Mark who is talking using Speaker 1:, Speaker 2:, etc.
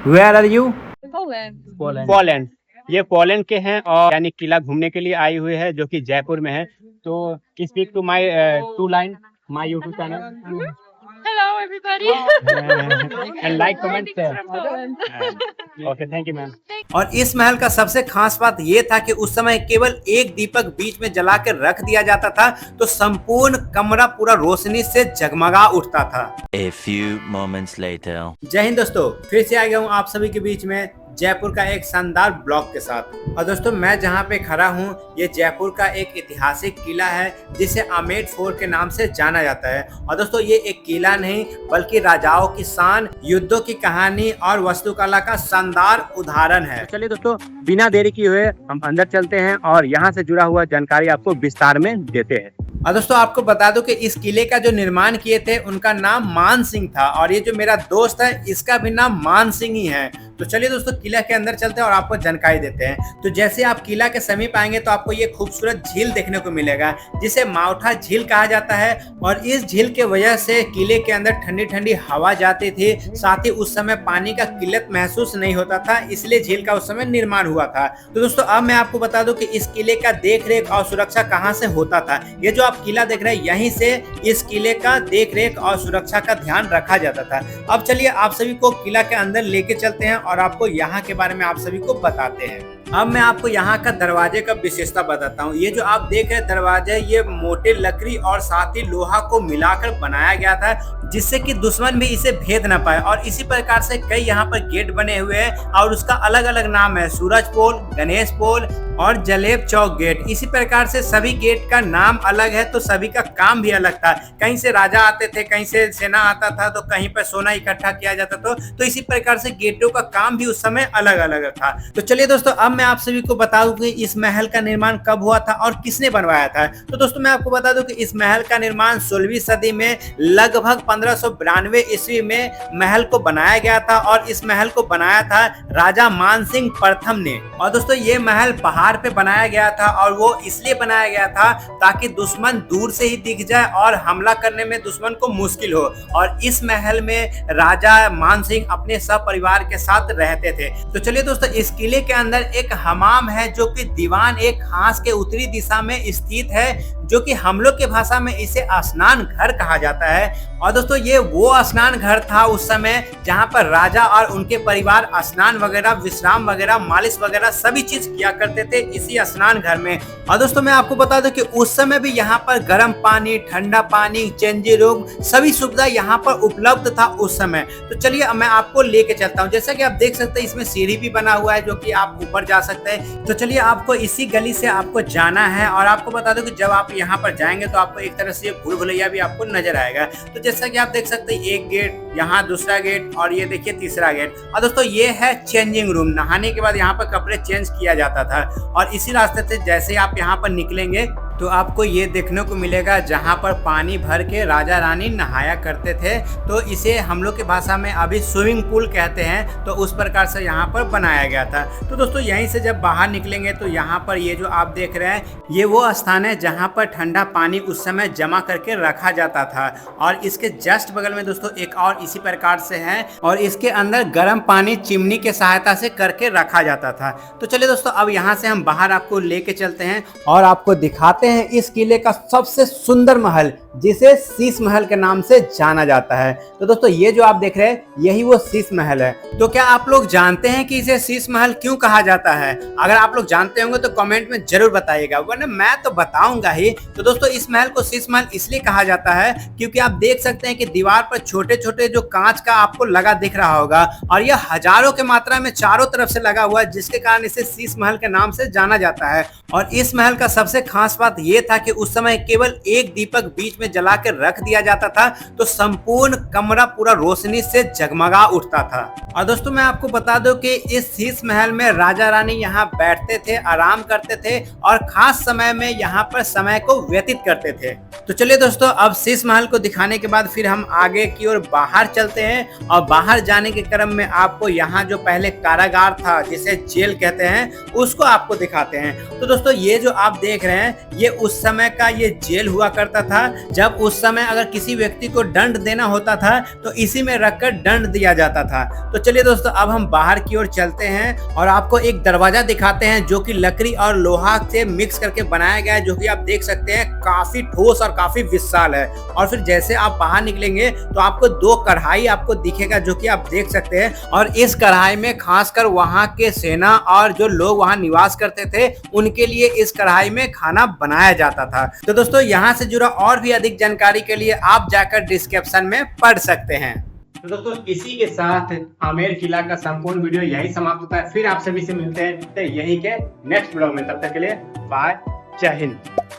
Speaker 1: Where are you?
Speaker 2: Poland.
Speaker 3: Poland. ये Poland के हैं और यानी किला घूमने के लिए आई हुई है जो कि जयपुर में है। तो speak to my to line my YouTube channel
Speaker 4: Hello, everybody.
Speaker 3: And like comment okay, thank you ma'am.
Speaker 1: और इस महल का सबसे खास बात ये था कि उस समय केवल एक दीपक बीच में जला के रख दिया जाता था तो संपूर्ण कमरा पूरा रोशनी से जगमगा उठता था।
Speaker 5: A few moments later.
Speaker 1: जय हिंद दोस्तों, फिर से आ गया हूँ आप सभी के बीच में जयपुर का एक शानदार ब्लॉग के साथ। और दोस्तों मैं जहाँ पे खड़ा हूँ ये जयपुर का एक ऐतिहासिक किला है जिसे आमेर फोर्ट के नाम से जाना जाता है। और दोस्तों ये एक किला नहीं बल्कि राजाओं की शान, युद्धों की कहानी और वास्तुकला का शानदार उदाहरण है। चलिए दोस्तों बिना देरी किए हुए हम अंदर चलते हैं और यहाँ से जुड़ा हुआ जानकारी आपको विस्तार में देते हैं। और दोस्तों आपको बता दूं कि इस किले का जो निर्माण किए थे उनका नाम मान सिंह था और ये जो मेरा दोस्त है इसका भी नाम मान सिंह ही है। तो चलिए दोस्तों किला के अंदर चलते हैं और आपको जानकारी देते हैं। तो जैसे आप किला के समीप आएंगे तो आपको ये खूबसूरत झील देखने को मिलेगा जिसे मावठा झील कहा जाता है। और इस झील के वजह से किले के अंदर ठंडी ठंडी हवा जाती थी, साथ ही उस समय पानी का किल्लत महसूस नहीं होता था, इसलिए झील का उस समय निर्माण हुआ था। तो दोस्तों अब मैं आपको बता दूं कि इस किले का देख रेख और सुरक्षा कहाँ से होता था। ये जो आप किला देख रहे हैं यहीं से इस किले का देख रेख और सुरक्षा का ध्यान रखा जाता था। अब चलिए आप सभी को किला के अंदर लेके चलते हैं और आपको यहाँ के बारे में आप सभी को बताते हैं। अब मैं आपको यहाँ का दरवाजे का विशेषता बताता हूँ। ये जो आप देख रहे हैं दरवाजे ये मोटे लकड़ी और साथ ही लोहा को मिलाकर बनाया गया था जिससे कि दुश्मन भी इसे भेद न पाए। और इसी प्रकार से कई यहाँ पर गेट बने हुए हैं और उसका अलग अलग नाम है, सूरज पोल, गणेश पोल और जलेब चौक गेट। इसी प्रकार से सभी गेट का नाम अलग है तो सभी का काम भी अलग था। कहीं से राजा आते थे, कहीं से सेना आता था, तो कहीं पर सोना इकट्ठा किया जाता था। तो इसी प्रकार से गेटों का काम भी उस समय अलग अलग था। तो चलिए दोस्तों अब मैं आप सभी को बताऊं कि इस महल का निर्माण कब हुआ था और किसने बनवाया था। तो दोस्तों मैं आपको बता दूं कि इस महल का निर्माण 16वीं सदी में लगभग 1592 ईस्वी में महल को बनाया गया था और इस महल को बनाया था राजा मान सिंह प्रथम ने। और दोस्तों ये महल पहाड़ पे बनाया गया था और वो इसलिए बनाया गया था ताकि दुश्मन दूर से ही दिख जाए और हमला करने में दुश्मन को मुश्किल हो। और इस महल में राजा मान सिंह अपने सपरिवार के साथ रहते थे। तो चलिए दोस्तों इस किले के अंदर एक हमाम है जो कि दीवान एक खास के उत्तरी दिशा में स्थित है जो कि हम लोग के भाषा में इसे स्नान घर कहा जाता है। और दोस्तों ये वो स्नान घर था उस समय जहां पर राजा और उनके परिवार स्नान वगैरह, विश्राम वगैरह, मालिश वगैरह सभी चीज किया करते थे इसी स्नान घर में। और दोस्तों मैं आपको बता दूं कि उस समय भी यहाँ पर गर्म पानी, ठंडा पानी, चेंजिंग रूम सभी सुविधा यहाँ पर उपलब्ध था उस समय। तो चलिए मैं आपको लेके चलता हूँ। जैसा कि आप देख सकते हैं इसमें सीढ़ी भी बना हुआ है जो कि आप ऊपर जा सकते हैं। तो चलिए आपको इसी गली से आपको जाना है और आपको बता दूं कि जब आप यहाँ पर जाएंगे तो आपको एक तरह से भूल भुलैया भी आपको नजर आएगा। तो जैसा कि आप देख सकते हैं एक गेट, यहाँ दूसरा गेट और ये देखिए तीसरा गेट। और दोस्तों ये है चेंजिंग रूम, नहाने के बाद यहाँ पर कपड़े चेंज किया जाता था। और इसी रास्ते से जैसे आप यहाँ पर निकलेंगे तो आपको ये देखने को मिलेगा जहाँ पर पानी भर के राजा रानी नहाया करते थे। तो इसे हम लोग की भाषा में अभी स्विमिंग पूल कहते हैं। तो उस प्रकार से यहाँ पर बनाया गया था। तो दोस्तों यहीं से जब बाहर निकलेंगे तो यहाँ पर ये जो आप देख रहे हैं ये वो स्थान है जहाँ पर ठंडा पानी उस समय जमा करके रखा जाता था। और इसके जस्ट बगल में दोस्तों एक और इसी प्रकार से है और इसके अंदर गर्म पानी चिमनी के सहायता से करके रखा जाता था। तो चलिए दोस्तों अब यहाँ से हम बाहर आपको लेके चलते हैं और आपको दिखाते हैं इस किले का सबसे सुंदर महल जिसे शीश महल के नाम से जाना जाता है। तो दोस्तों ये जो आप देख रहे हैं यही वो शीश महल है। तो क्या आप लोग जानते हैं कि इसे शीश महल क्यों कहा जाता है? अगर आप लोग जानते होंगे तो कमेंट में जरूर बताइएगा, वरना मैं तो बताऊंगा ही। तो दोस्तों इस महल को शीश महल इसलिए कहा जाता है क्योंकि आप देख सकते हैं कि दीवार पर छोटे छोटे जो कांच का आपको लगा दिख रहा होगा और यह हजारों के मात्रा में चारों तरफ से लगा हुआ है जिसके कारण इसे शीश महल के नाम से जाना जाता है। और इस महल का सबसे खास बात ये था कि उस समय केवल एक दीपक बीच में जला के रख दिया जाता था तो संपूर्ण कमरा पूरा रोशनी से जगमगा उठता था। और दोस्तों मैं आपको बता दूं कि इस शीश महल में राजा रानी यहाँ बैठते थे, आराम करते थे और खास समय में यहाँ पर समय को व्यतीत करते थे। तो चलिए दोस्तों अब शीश महल को दिखाने के बाद फिर हम आगे की ओर बाहर चलते हैं और बाहर जाने के क्रम में आपको यहाँ जो पहले कारागार था जिसे जेल कहते हैं उसको आपको दिखाते हैं। तो दोस्तों ये जो आप देख रहे हैं ये उस समय का ये जेल हुआ करता था, जब उस समय अगर किसी व्यक्ति को दंड देना होता था तो इसी में रखकर दंड दिया जाता था। तो चलिए दोस्तों, अब हम बाहर की ओर चलते हैं और आपको एक दरवाजा दिखाते हैं जो कि लकड़ी और लोहा से मिक्स करके बनाया गया है, जो कि आप देख सकते हैं काफी ठोस और काफी विशाल है। और फिर जैसे आप बाहर निकलेंगे तो आपको 2 कढ़ाई आपको दिखेगा, जो कि आप देख सकते हैं। और इस कढ़ाई में खासकर वहां के सेना और जो लोग वहां निवास करते थे उनके लिए इस कढ़ाई में खाना बनाया जाता था। तो दोस्तों, यहाँ से जुड़ा और भी अधिक जानकारी के लिए आप जाकर डिस्क्रिप्शन में पढ़ सकते हैं।
Speaker 3: तो दोस्तों, इसी के साथ आमेर किला का संपूर्ण वीडियो यही समाप्त होता है। फिर आप सभी से मिलते हैं यही के नेक्स्ट ब्लॉग में। तब तक के लिए बाय, जय हिंद।